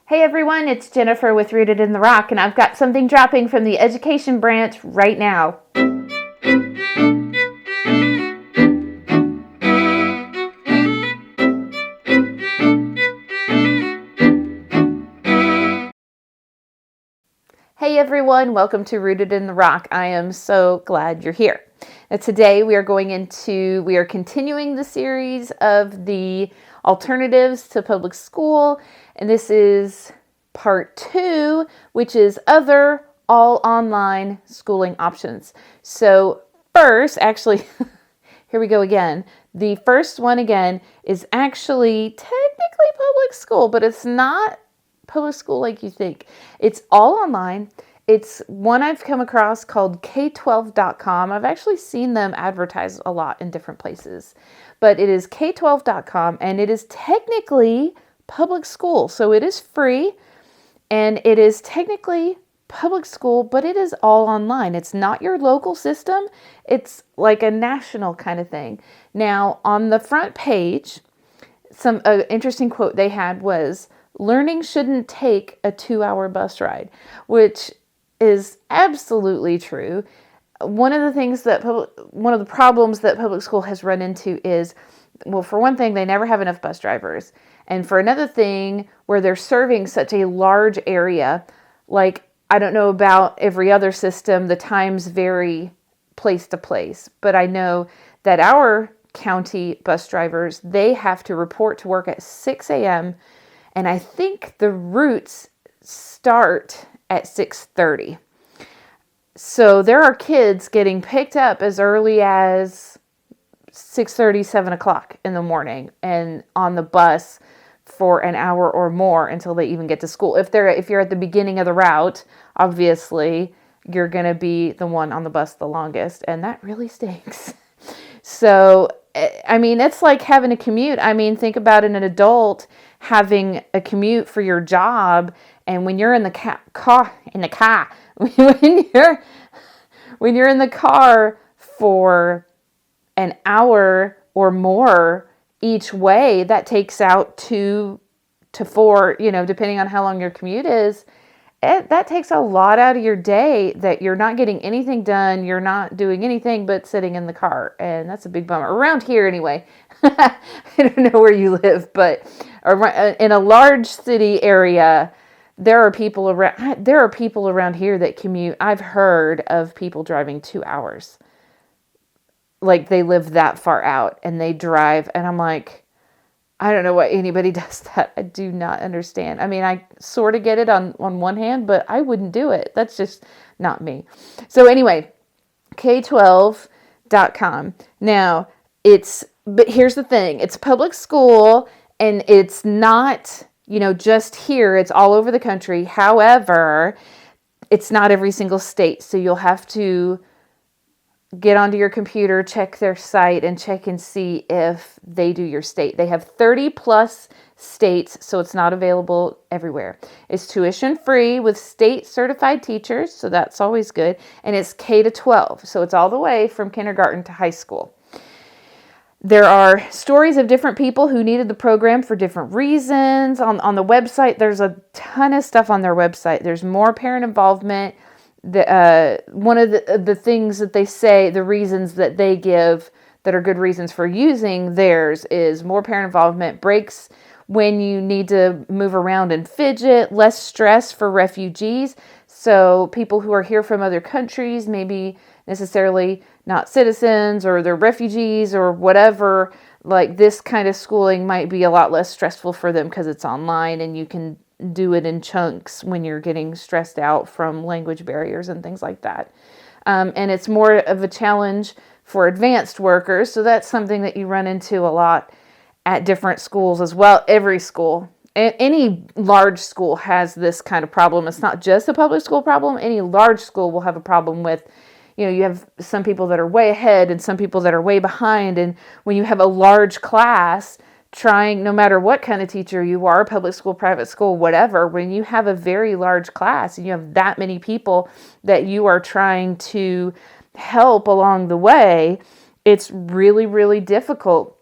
Hey everyone, it's Jennifer with Rooted in the Rock, and I've got something dropping from the education branch right now. Hey everyone, welcome to Rooted in the Rock. I am so glad you're here. Now today we are continuing the series of the alternatives to public school, and this is part 2, which is other all online schooling options. So first, actually, here we go again. The first one again is actually technically public school, but it's not public school like you think. It's all online. It's one I've come across called K12.com. I've actually seen them advertised a lot in different places, but it is K12.com, and it is technically public school. So it is free, and it is technically public school, but it is all online. It's not your local system. It's like a national kind of thing. Now, on the front page, some interesting quote they had was, "Learning shouldn't take a 2-hour bus ride," which is absolutely true. One of the problems that public school has run into is, well, for one thing, they never have enough bus drivers. And for another thing, where they're serving such a large area, like, I don't know about every other system, the times vary place to place, but I know that our county bus drivers, they have to report to work at 6 a.m. and I think the routes start at 6:30. So there are kids getting picked up as early as 6:30, 7 o'clock in the morning and on the bus for an hour or more until they even get to school. If you're at the beginning of the route, obviously you're going to be the one on the bus the longest, and that really stinks. So, I mean, it's like having a commute. I mean, think about an adult having a commute for your job, and when you're in the car, when you're in the car for an hour or more each way, that takes out 2 to 4, depending on how long your commute is. That takes a lot out of your day that you're not getting anything done. You're not doing anything but sitting in the car. And that's a big bummer. Around here anyway. I don't know where you live, but in a large city area, there are people around here that commute. I've heard of people driving 2 hours. Like, they live that far out and they drive. And I'm like, I don't know why anybody does that. I do not understand. I mean, I sort of get it on one hand, but I wouldn't do it. That's just not me. So anyway, K12.com. Now, but here's the thing. It's public school, and it's not, just here. It's all over the country. However, it's not every single state. So you'll have to get onto your computer, check their site, and check and see if they do your state. They have 30 plus states, so it's not available everywhere. It's tuition free with state certified teachers, so that's always good. And it's K to 12, so it's all the way from kindergarten to high school. There are stories of different people who needed the program for different reasons. On the website, there's a ton of stuff on their website. There's more parent involvement. One of the things that they say, the reasons that they give that are good reasons for using theirs is more parent involvement, breaks when you need to move around and fidget, less stress for refugees. So people who are here from other countries, maybe necessarily not citizens, or they're refugees or whatever, like, this kind of schooling might be a lot less stressful for them because it's online and you can do it in chunks when you're getting stressed out from language barriers and things like that. And it's more of a challenge for advanced workers. So that's something that you run into a lot at different schools as well. Every school, any large school has this kind of problem. It's not just a public school problem. Any large school will have a problem with, you have some people that are way ahead and some people that are way behind. And when you have a large class, trying, no matter what kind of teacher you are, public school, private school, whatever, when you have a very large class and you have that many people that you are trying to help along the way, it's really, really difficult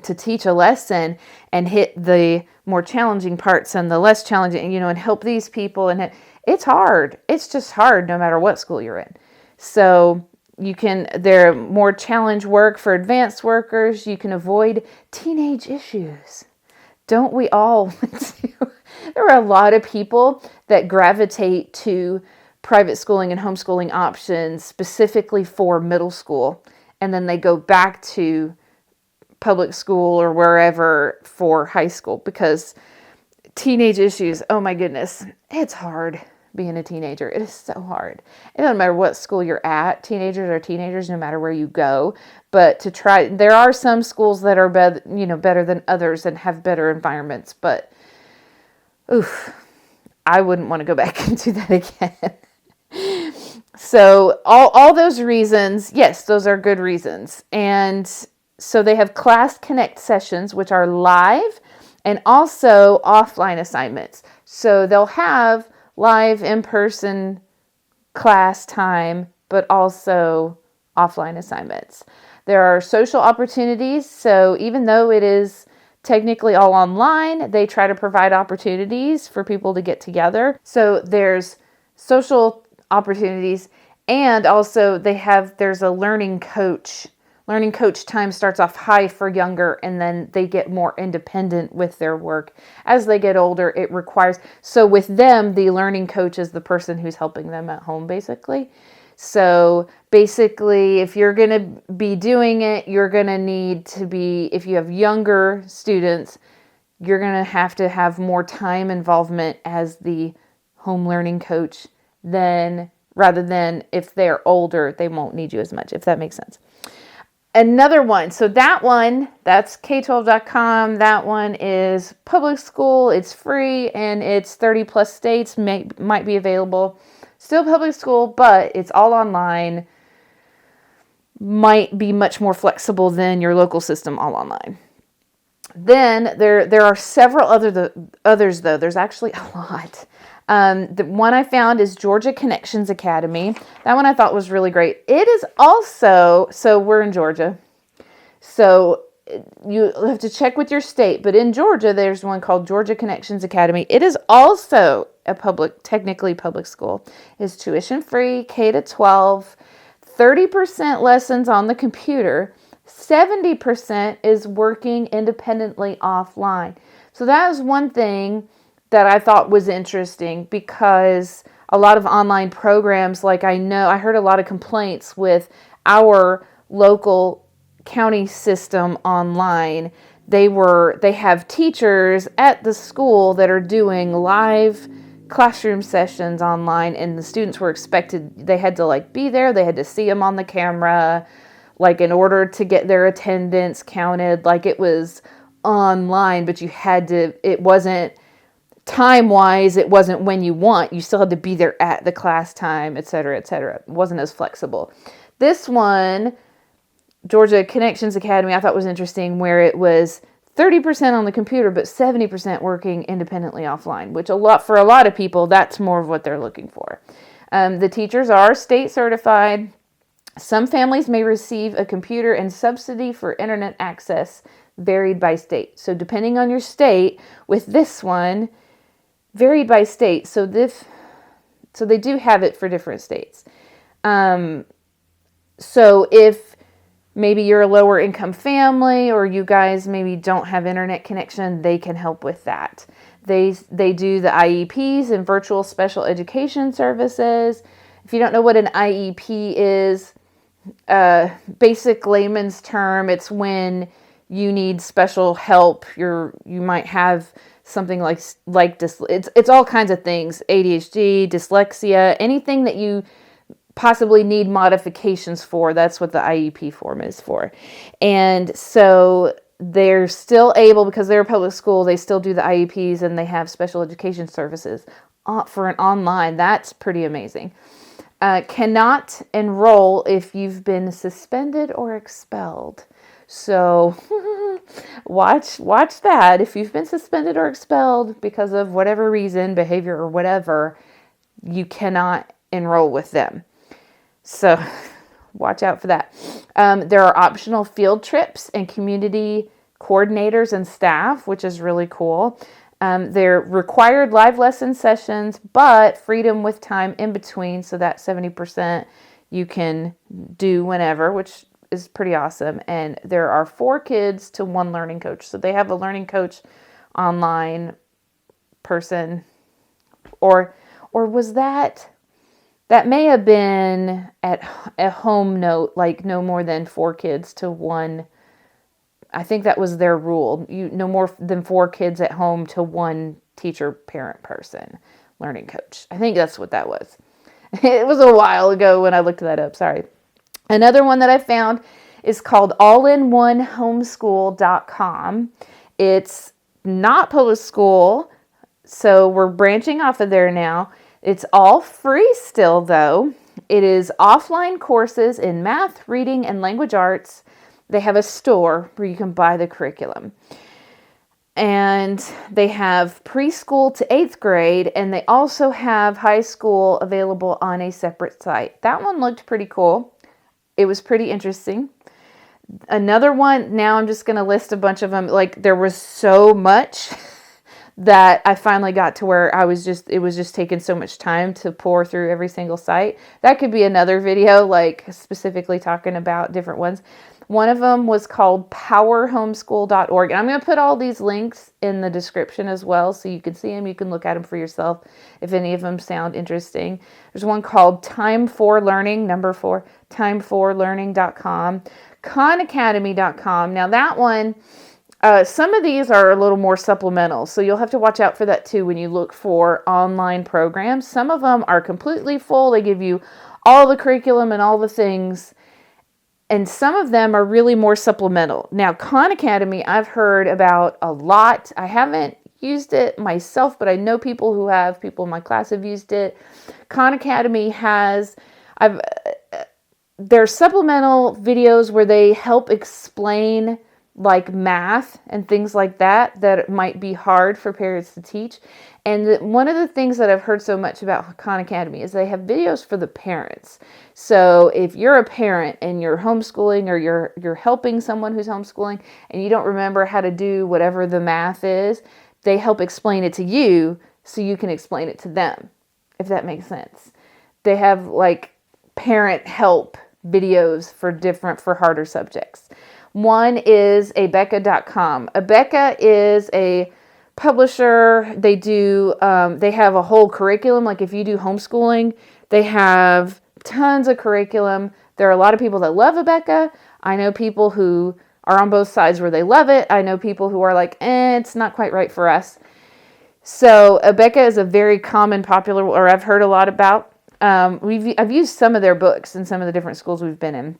to teach a lesson and hit the more challenging parts and the less challenging, and help these people. And it's hard. It's just hard no matter what school you're in. So there are more challenge work for advanced workers. You can avoid teenage issues. Don't we all? There are a lot of people that gravitate to private schooling and homeschooling options specifically for middle school. And then they go back to public school or wherever for high school, because teenage issues, oh my goodness, it's hard being a teenager. It is so hard. It doesn't matter what school you're at. Teenagers are teenagers no matter where you go. But there are some schools that are better than others and have better environments. But oof, I wouldn't want to go back and do that again. So all those reasons, yes, those are good reasons. And so they have Class Connect sessions, which are live, and also offline assignments. So they'll have live in-person class time, but also offline assignments. There are social opportunities. So even though it is technically all online, they try to provide opportunities for people to get together. So there's social opportunities, and also there's a learning coach. Learning coach time starts off high for younger, and then they get more independent with their work. As they get older, so with them, the learning coach is the person who's helping them at home, basically. So basically, if you're going to be doing it, you're going to need to if you have younger students, you're going to have more time involvement as the home learning coach rather than if they're older, they won't need you as much, if that makes sense. Another one, so that's K12.com. That one is public school. It's free, and it's 30 plus states might be available. Still public school, but it's all online. Might be much more flexible than your local system all online. Then there are several others, though. There's actually a lot. The one I found is Georgia Connections Academy. That one I thought was really great. It is also, so we're in Georgia, so you have to check with your state, but in Georgia, there's one called Georgia Connections Academy. It is also technically public school. It's tuition free, K to 12, 30% lessons on the computer, 70% is working independently offline. So that is one thing that I thought was interesting, because a lot of online programs, I heard a lot of complaints with our local county system online. They have teachers at the school that are doing live classroom sessions online, and the students were expected, they had to be there, they had to see them on the camera, in order to get their attendance counted. It was online, but it wasn't time-wise, it wasn't when you want. You still had to be there at the class time, et cetera, et cetera. It wasn't as flexible. This one, Georgia Connections Academy, I thought was interesting, where it was 30% on the computer, but 70% working independently offline, which for a lot of people, that's more of what they're looking for. The teachers are state certified. Some families may receive a computer and subsidy for internet access, varied by state. So depending on your state, with this one, varied by state. So they do have it for different states. So if maybe you're a lower income family, or you guys maybe don't have internet connection, they can help with that. They do the IEPs and virtual special education services. If you don't know what an IEP is, basic layman's term, it's when you need special help. You might have something it's all kinds of things, ADHD, dyslexia, anything that you possibly need modifications for. That's what the IEP form is for. And so they're still able, because they're a public school, they still do the IEPs, and they have special education services for an online. That's pretty amazing. Cannot enroll if you've been suspended or expelled. So watch that. If you've been suspended or expelled because of whatever reason, behavior or whatever, you cannot enroll with them. So watch out for that. There are optional field trips and community coordinators and staff, which is really cool. They're required live lesson sessions, but freedom with time in between, so that 70% you can do whenever, which is pretty awesome. And there are 4 kids to 1 learning coach. So they have a learning coach online person, or was that may have been at a home note, like no more than 4 kids to 1. I think that was their rule. No more than 4 kids at home to 1 teacher parent person learning coach. I think that's what that was. It was a while ago when I looked that up. Sorry. Another one that I found is called allinoneHomeschool.com. It's not public school, so we're branching off of there now. It's all free still, though. It is offline courses in math, reading, and language arts. They have a store where you can buy the curriculum. And they have preschool to 8th grade, and they also have high school available on a separate site. That one looked pretty cool. It was pretty interesting. Another one, now I'm just going to list a bunch of them. Like, there was so much that I finally got to where it was just taking so much time to pour through every single site. That could be another video, like specifically talking about different ones. One of them was called powerhomeschool.org. And I'm going to put all these links in the description as well, so you can see them. You can look at them for yourself if any of them sound interesting. There's one called Time for Learning, number 4, timeforlearning.com, khanacademy.com. Now that one, some of these are a little more supplemental, so you'll have to watch out for that too when you look for online programs. Some of them are completely full. They give you all the curriculum and all the things. And some of them are really more supplemental. Now, Khan Academy, I've heard about a lot. I haven't used it myself, but I know people who have. People in my class have used it. Khan Academy has, there's supplemental videos where they help explain like math and things like that might be hard for parents to teach. And one of the things that I've heard so much about Khan Academy is they have videos for the parents. So if you're a parent and you're homeschooling, or you're helping someone who's homeschooling and you don't remember how to do whatever the math is, they help explain it to you so you can explain it to them, if that makes sense. They have like parent help videos for harder subjects. One is abeka.com. Abeka is a publisher. They have a whole curriculum. Like if you do homeschooling, they have tons of curriculum. There are a lot of people that love Abeka. I know people who are on both sides where they love it. I know people who are like, it's not quite right for us. So Abeka is a very common, popular, or I've heard a lot about. I've used some of their books in some of the different schools we've been in,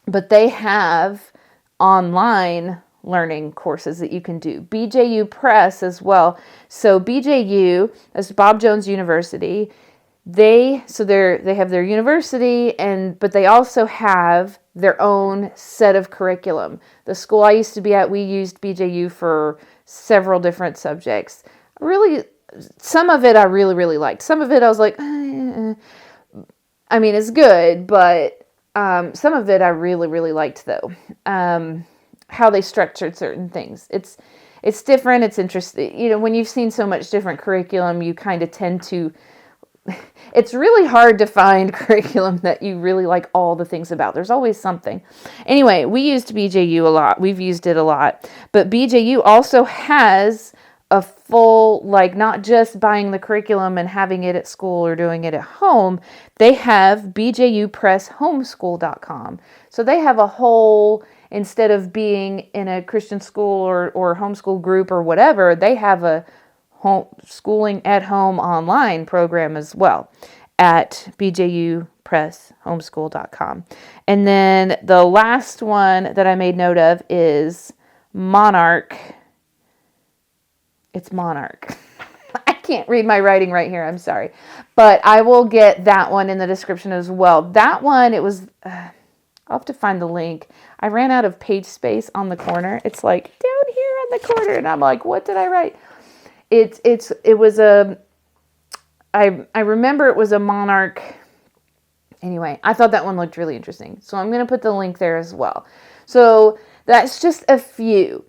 but they have online learning courses that you can do. BJU Press as well. So BJU, that's Bob Jones University. They have their university, but they also have their own set of curriculum. The school I used to be at, we used BJU for several different subjects. Really, some of it I really, really liked. Some of it I was like, I mean, it's good, but some of it I really, really liked though. How they structured certain things. It's different. It's interesting. You know, when you've seen so much different curriculum, you kind of tend to, it's really hard to find curriculum that you really like all the things about. There's always something. Anyway, we used BJU a lot. We've used it a lot. But BJU also has a full, like, not just buying the curriculum and having it at school or doing it at home. They have BJU Press Homeschool.com. So they have a whole, instead of being in a Christian school or homeschool group or whatever, they have a schooling at home online program as well at bjupresshomeschool.com. And then the last one that I made note of is Monarch. It's Monarch. I can't read my writing right here. I'm sorry. But I will get that one in the description as well. That one, it was, I'll have to find the link. I ran out of page space on the corner. It's like down here on the corner. And I'm like, what did I write? I remember it was a Monarch. Anyway, I thought that one looked really interesting. So I'm going to put the link there as well. So that's just a few.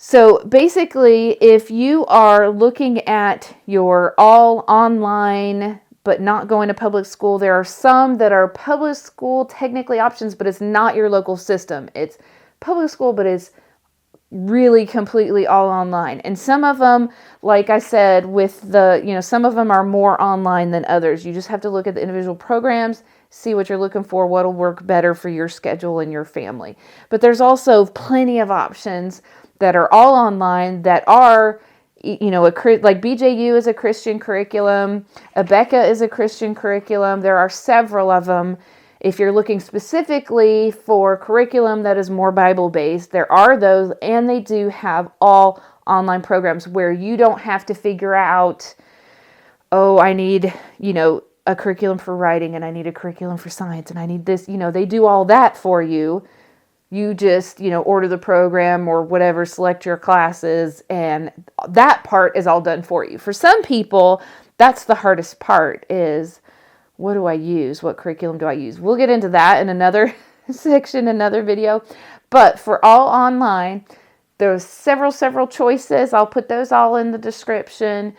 So basically, if you are looking at your all online but not going to public school, there are some that are public school technically options, but it's not your local system. It's public school, but it's really completely all online. And some of them, like I said, some of them are more online than others. You just have to look at the individual programs, see what you're looking for, what'll work better for your schedule and your family. But there's also plenty of options that are all online that are, like BJU is a Christian curriculum, Abeka is a Christian curriculum. There are several of them. If you're looking specifically for curriculum that is more Bible-based, there are those, and they do have all online programs where you don't have to figure out, oh, I need, a curriculum for writing, and I need a curriculum for science, and I need this. They do all that for you. You just, order the program or whatever, select your classes, and that part is all done for you. For some people, that's the hardest part is, what do I use? What curriculum do I use? We'll get into that in another section, another video. But for all online, there's several choices. I'll put those all in the description.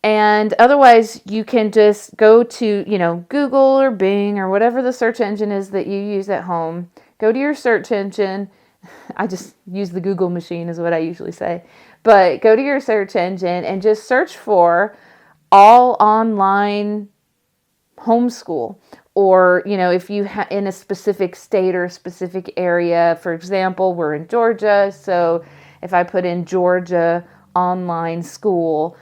And otherwise, you can just go to, Google or Bing or whatever the search engine is that you use at home. Go to your search engine. I just use the Google machine is what I usually say. But go to your search engine and just search for all online homeschool. Or, if you in a specific state or a specific area. For example, we're in Georgia. So if I put in Georgia online school,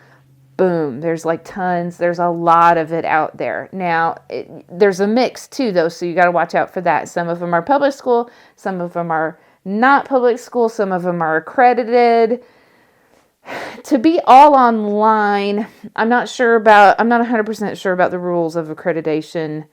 boom, there's there's a lot of it out there. Now, there's a mix too, though, so you got to watch out for that. Some of them are public school, some of them are not public school, some of them are accredited. To be all online, I'm not 100% sure about the rules of accreditation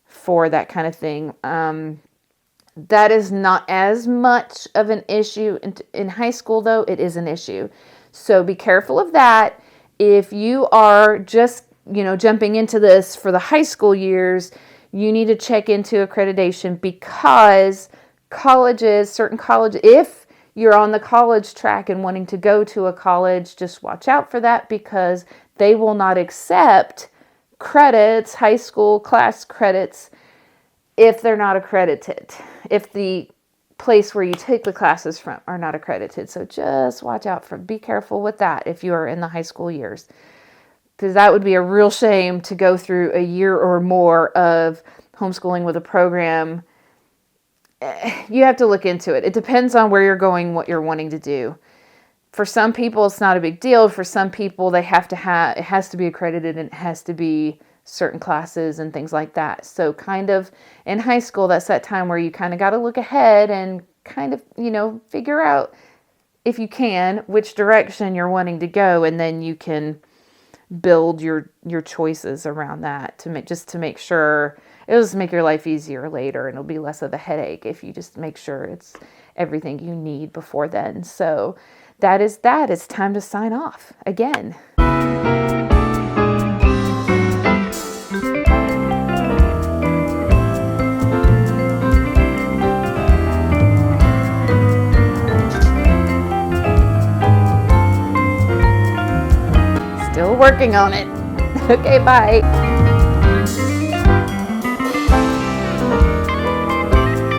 for that kind of thing. That is not as much of an issue in high school, though. It is an issue. So be careful of that. If you are just, jumping into this for the high school years, you need to check into accreditation because certain colleges, if you're on the college track and wanting to go to a college, just watch out for that because they will not accept credits, high school class credits, if they're not accredited. If the place where you take the classes from are not accredited. So just be careful with that if you are in the high school years. Because that would be a real shame to go through a year or more of homeschooling with a program. You have to look into it. It depends on where you're going, what you're wanting to do. For some people, it's not a big deal. For some people, it has to be accredited and it has to be certain classes and things like that. So kind of in high school, that's that time where you kind of got to look ahead and kind of, figure out if you can, which direction you're wanting to go. And then you can build your choices around that to make sure it'll just make your life easier later. And it'll be less of a headache if you just make sure it's everything you need before then. So that is that. It's time to sign off again. Still working on it. Okay, bye.